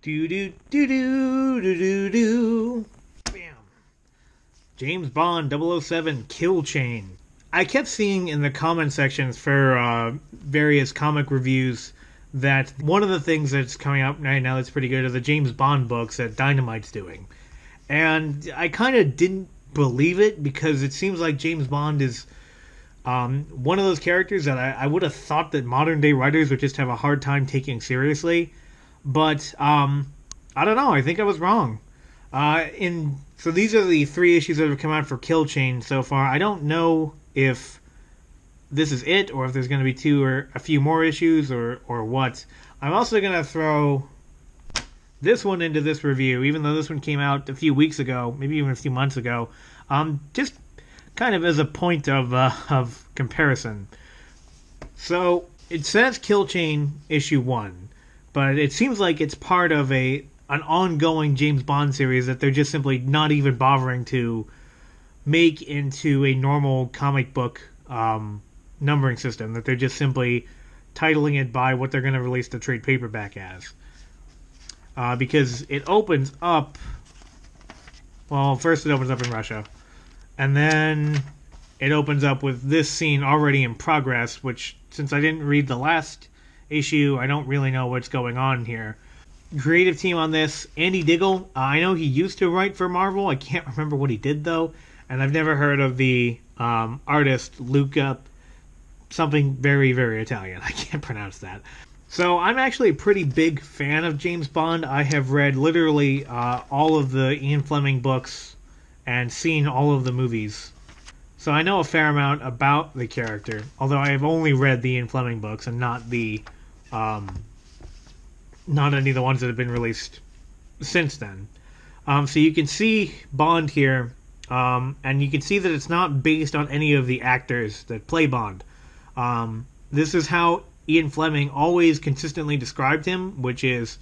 Do do do do do do do. Bam. James Bond 007 Kill Chain. I kept seeing in the comment sections for various comic reviews that one of the things that's coming up right now that's pretty good are the James Bond books that Dynamite's doing. And I kind of didn't believe it because it seems like James Bond is one of those characters that I would have thought that modern day writers would just have a hard time taking seriously. But I don't know. I think I was wrong. So these are the 3 issues that have come out for Kill Chain so far. I don't know if this is it or if there's going to be 2 or a few more issues or what. I'm also going to throw this one into this review, even though this one came out a few weeks ago, maybe even a few months ago. Just kind of as a point of comparison. So it says Kill Chain issue 1, but it seems like it's part of an ongoing James Bond series that they're just simply not even bothering to make into a normal comic book numbering system, that they're just simply titling it by what they're going to release the trade paperback as. Because it opens up... Well, first it opens up in Russia. And then it opens up with this scene already in progress, which, since I didn't read the last issue, I don't really know what's going on here. Creative team on this, Andy Diggle. I know he used to write for Marvel. I can't remember what he did, though. And I've never heard of the artist Luca, something very, very Italian. I can't pronounce that. So I'm actually a pretty big fan of James Bond. I have read literally all of the Ian Fleming books and seen all of the movies. So I know a fair amount about the character, although I have only read the Ian Fleming books and not any of the ones that have been released since then. So you can see Bond here, and you can see that it's not based on any of the actors that play Bond. This is how Ian Fleming always consistently described him, which is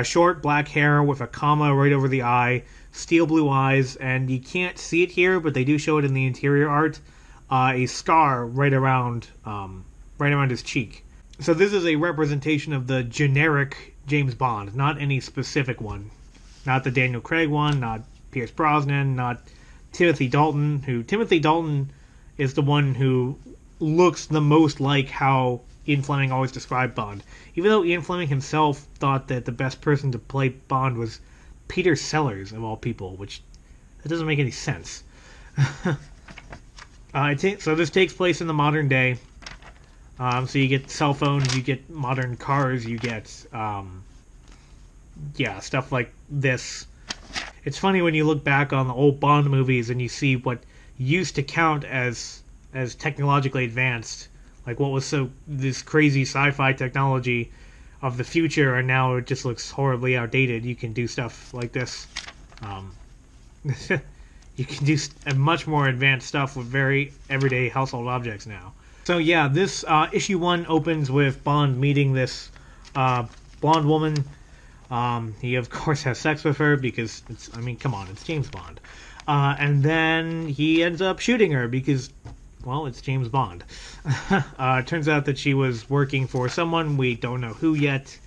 short black hair with a comma right over the eye, steel blue eyes, and you can't see it here, but they do show it in the interior art, a scar right around his cheek. So this is a representation of the generic James Bond, not any specific one. Not the Daniel Craig one, not Pierce Brosnan, not Timothy Dalton, Timothy Dalton is the one who looks the most like how Ian Fleming always described Bond. Even though Ian Fleming himself thought that the best person to play Bond was Peter Sellers, of all people, which that doesn't make any sense. So this takes place in the modern day. So you get cell phones, you get modern cars, you get stuff like this. It's funny when you look back on the old Bond movies and you see what used to count as technologically advanced, like what was this crazy sci-fi technology of the future, and now it just looks horribly outdated. You can do stuff like this. You can do much more advanced stuff with very everyday household objects now. So yeah, this issue 1 opens with Bond meeting this blonde woman. He of course has sex with her because come on, it's James Bond. And then he ends up shooting her because, well, it's James Bond. It turns out that she was working for someone, we don't know who yet.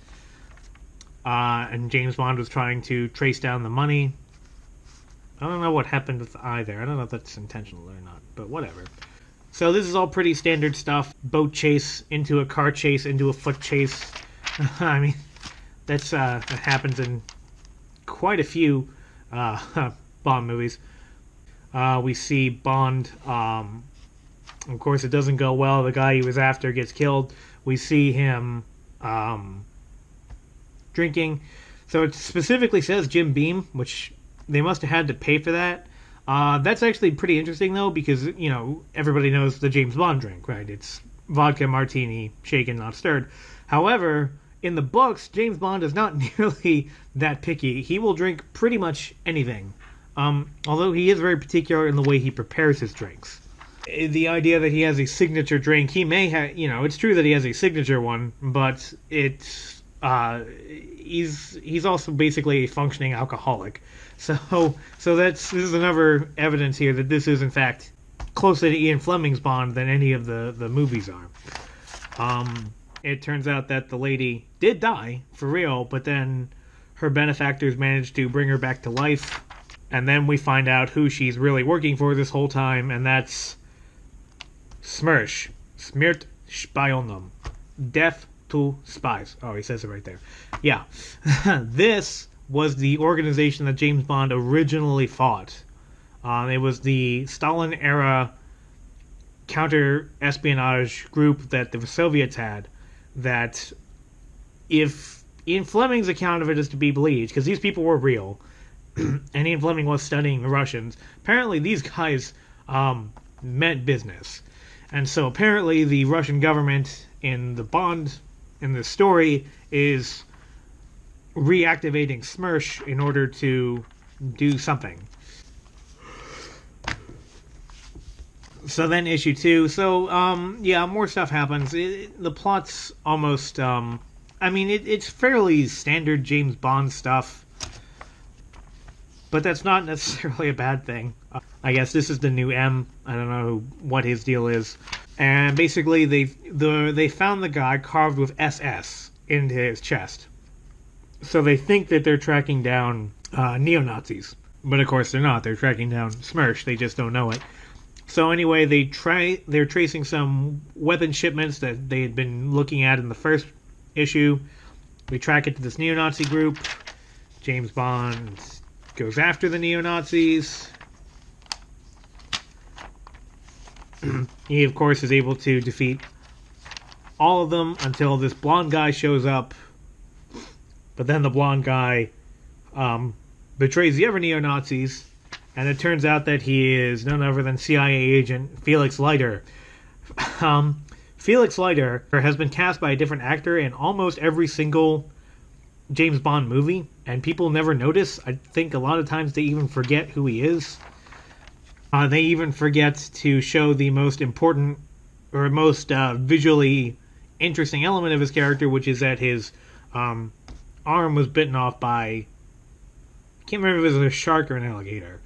And James Bond was trying to trace down the money. I don't know what happened with the eye there. I don't know if that's intentional or not, but whatever. So this is all pretty standard stuff. Boat chase, into a car chase, into a foot chase. That happens in quite a few Bond movies. We see Bond, of course it doesn't go well. The guy he was after gets killed. We see him drinking. So it specifically says Jim Beam, which they must have had to pay for that. That's actually pretty interesting, though, because, everybody knows the James Bond drink, right? It's vodka martini, shaken, not stirred. However, in the books, James Bond is not nearly that picky. He will drink pretty much anything, although he is very particular in the way he prepares his drinks. The idea that he has a signature drink, he may have, it's true that he has a signature one, but it's, he's also basically a functioning alcoholic. So this is another evidence here that this is in fact closer to Ian Fleming's Bond than any of the movies are. It turns out that the lady did die for real, but then her benefactors manage to bring her back to life. And then we find out who she's really working for this whole time, and that's SMERSH. Smirt Spionum. Death to Spies. Oh, he says it right there. Yeah. This was the organization that James Bond originally fought. It was the Stalin-era counter-espionage group that the Soviets had, that, if Ian Fleming's account of it is to be believed, because these people were real, and Ian Fleming was studying the Russians, apparently these guys meant business. And so apparently the Russian government in the story is reactivating SMERSH in order to do something. So then issue 2. So, yeah, more stuff happens. The plot's almost, it's fairly standard James Bond stuff. But that's not necessarily a bad thing. I guess this is the new M. I don't know what his deal is. And basically, they found the guy carved with SS into his chest. So they think that they're tracking down neo-Nazis. But of course they're not. They're tracking down SMERSH. They just don't know it. So anyway, they're tracing some weapon shipments that they had been looking at in the first issue. We track it to this neo-Nazi group. James Bond goes after the neo-Nazis. He, of course, is able to defeat all of them until this blonde guy shows up. But then the blonde guy betrays the other neo-Nazis, and it turns out that he is none other than CIA agent Felix Leiter. Felix Leiter has been cast by a different actor in almost every single James Bond movie, and people never notice. I think a lot of times they even forget who he is. They even forget to show the most important or most visually interesting element of his character, which is that his arm was bitten off by, I can't remember if it was a shark or an alligator,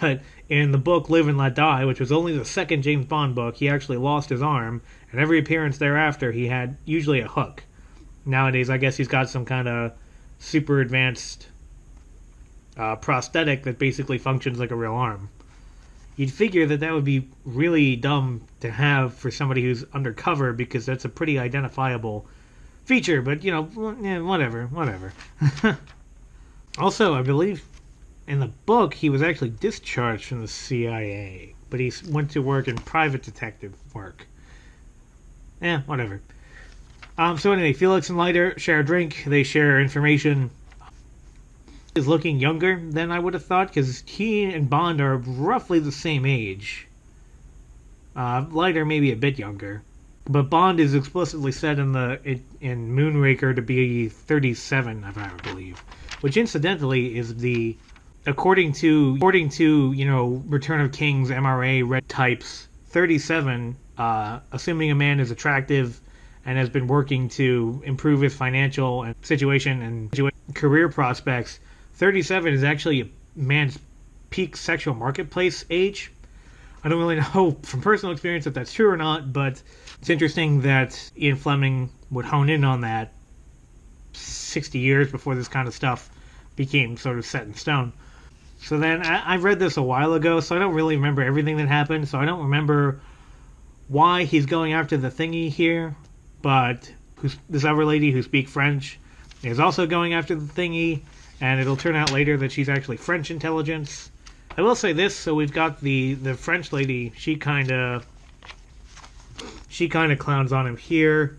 but in the book Live and Let Die, which was only the second James Bond book, he actually lost his arm, and every appearance thereafter he had usually a hook. Nowadays, I guess he's got some kind of super advanced prosthetic that basically functions like a real arm. You'd figure that would be really dumb to have for somebody who's undercover, because that's a pretty identifiable feature, but, whatever. Also, I believe in the book he was actually discharged from the CIA, but he went to work in private detective work. Whatever. So anyway, Felix and Leiter share a drink. They share information. Is looking younger than I would have thought, because he and Bond are roughly the same age. Leiter maybe a bit younger, but Bond is explicitly said in Moonraker to be 37, I believe, which incidentally is the according to Return of Kings MRA red types 37. Assuming a man is attractive and has been working to improve his financial and situation and career prospects, 37 is actually a man's peak sexual marketplace age. I don't really know from personal experience if that's true or not, but it's interesting that Ian Fleming would hone in on that 60 years before this kind of stuff became sort of set in stone. So then, I read this a while ago, so I don't really remember everything that happened, so I don't remember why he's going after the thingy here, but this other lady who speaks French is also going after the thingy, and it'll turn out later that she's actually French intelligence. I will say this, so we've got the French lady, she kind of clowns on him here,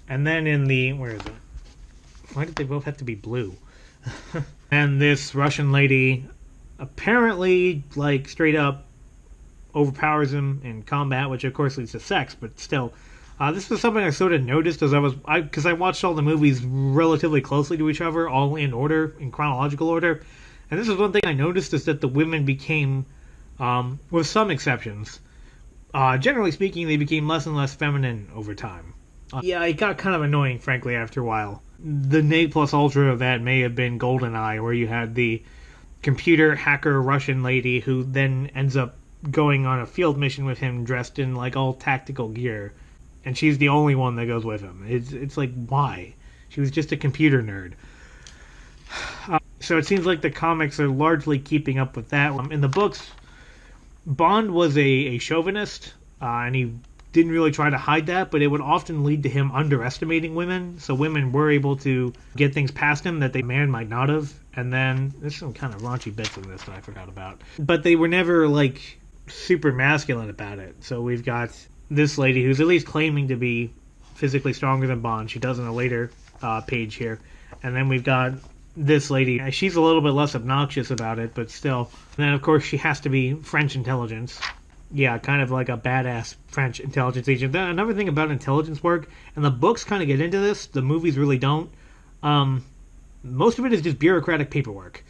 and then in the, where is it? Why did they both have to be blue? And this Russian lady apparently, like, straight up overpowers him in combat, which of course leads to sex, but still. This was something I sort of noticed as because I watched all the movies relatively closely to each other, all in order, in chronological order. And this is one thing I noticed, is that the women became, with some exceptions, generally speaking, they became less and less feminine over time. Yeah, it got kind of annoying, frankly, after a while. The ne plus ultra of that may have been GoldenEye, where you had the computer hacker Russian lady who then ends up going on a field mission with him dressed in, like, all tactical gear. And she's the only one that goes with him. It's like, why? She was just a computer nerd. So it seems like the comics are largely keeping up with that. In the books, Bond was a chauvinist, and he didn't really try to hide that, but it would often lead to him underestimating women. So women were able to get things past him that the man might not have. And then there's some kind of raunchy bits in this that I forgot about. But they were never like super masculine about it. So we've got this lady who's at least claiming to be physically stronger than Bond. She does in a later page here. And then we've got this lady. She's a little bit less obnoxious about it, but still. And then, of course, she has to be French intelligence. Yeah, kind of like a badass French intelligence agent. Another thing about intelligence work, and the books kind of get into this, the movies really don't. Most of it is just bureaucratic paperwork.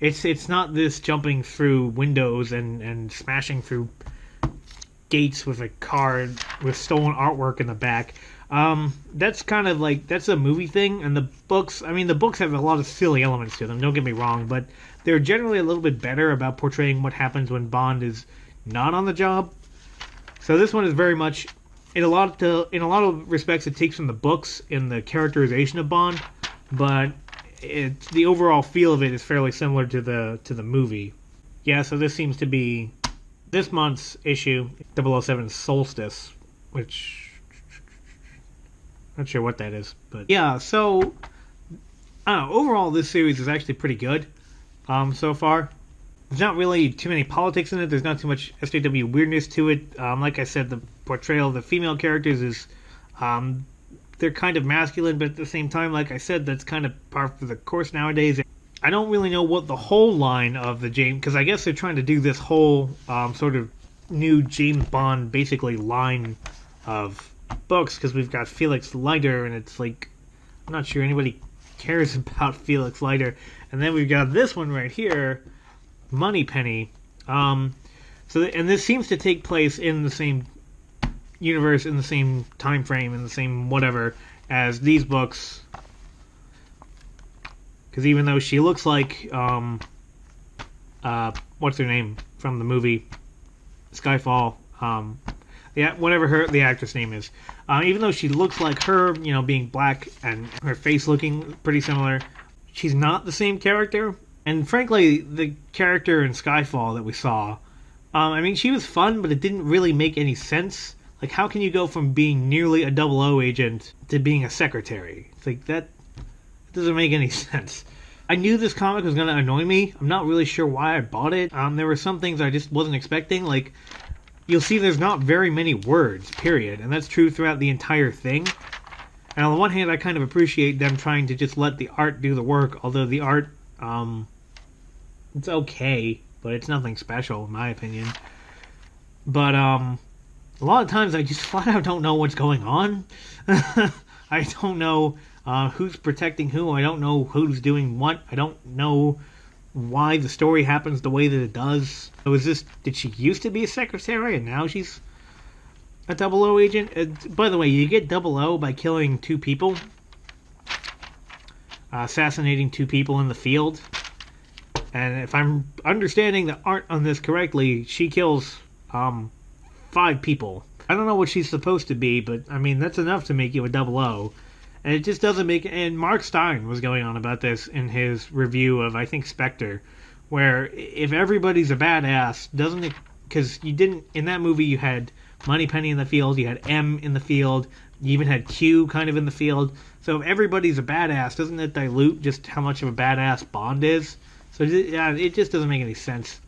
It's not this jumping through windows and smashing through gates with a car with stolen artwork in the back. That's kind of like, that's a movie thing, and the books, I mean, the books have a lot of silly elements to them, don't get me wrong, but they're generally a little bit better about portraying what happens when Bond is not on the job. So this one is very much, in a lot of respects, it takes from the books in the characterization of Bond, but the overall feel of it is fairly similar to the movie. Yeah, so this seems to be this month's issue, 007 Solstice, which not sure what that is, but yeah. So I don't know. Overall, this series is actually pretty good so far. There's not really too many politics in it. There's not too much SJW weirdness to it. Like I said, the portrayal of the female characters is they're kind of masculine, but at the same time, like I said, that's kind of par for the course nowadays. I don't really know what the whole line of the James, because I guess they're trying to do this whole sort of new James Bond basically line of books, because we've got Felix Leiter, and it's like, I'm not sure anybody cares about Felix Leiter. And then we've got this one right here, Moneypenny. And this seems to take place in the same universe, in the same time frame, in the same whatever as these books. Because even though she looks like what's her name from the movie Skyfall, yeah, whatever the actress name is, even though she looks like her, you know, being black and her face looking pretty similar, she's not the same character. And frankly, the character in Skyfall that we saw, I mean, she was fun, but it didn't really make any sense. Like, how can you go from being nearly a 00 agent to being a secretary? It's like, that doesn't make any sense. I knew this comic was going to annoy me. I'm not really sure why I bought it. There were some things I just wasn't expecting. Like, you'll see there's not very many words, period. And that's true throughout the entire thing. And on the one hand, I kind of appreciate them trying to just let the art do the work. Although the art, it's okay, but it's nothing special, in my opinion. But, a lot of times I just flat out don't know what's going on. I don't know who's protecting who. I don't know who's doing what. I don't know why the story happens the way that it does. Did she used to be a secretary and now she's a 00 agent? By the way, you get 00 by killing 2 people. Assassinating 2 people in the field. And if I'm understanding the art on this correctly, she kills 5 people. I don't know what she's supposed to be, but I mean, that's enough to make you a 00. And it just doesn't make... And Mark Stein was going on about this in his review of, I think, Spectre, where if everybody's a badass, doesn't it... Because you didn't... In that movie, you had Moneypenny in the field, you had M in the field, you even had Q kind of in the field. So if everybody's a badass, doesn't it dilute just how much of a badass Bond is? So yeah, it just doesn't make any sense.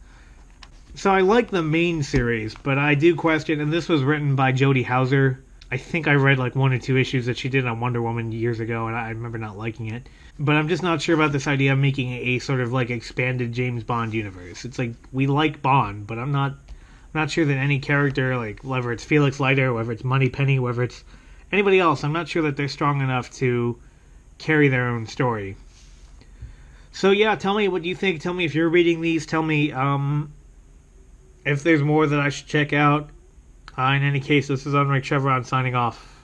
So I like the main series, but I do question, and this was written by Jodie Hauser. I think I read like 1 or 2 issues that she did on Wonder Woman years ago, and I remember not liking it. But I'm just not sure about this idea of making a sort of like expanded James Bond universe. It's like, we like Bond, but I'm not sure that any character, like whether it's Felix Leiter, whether it's Moneypenny, whether it's anybody else, I'm not sure that they're strong enough to carry their own story. So yeah, tell me what you think. Tell me if you're reading these. Tell me if there's more that I should check out. In any case, this is Unrick Chevron signing off.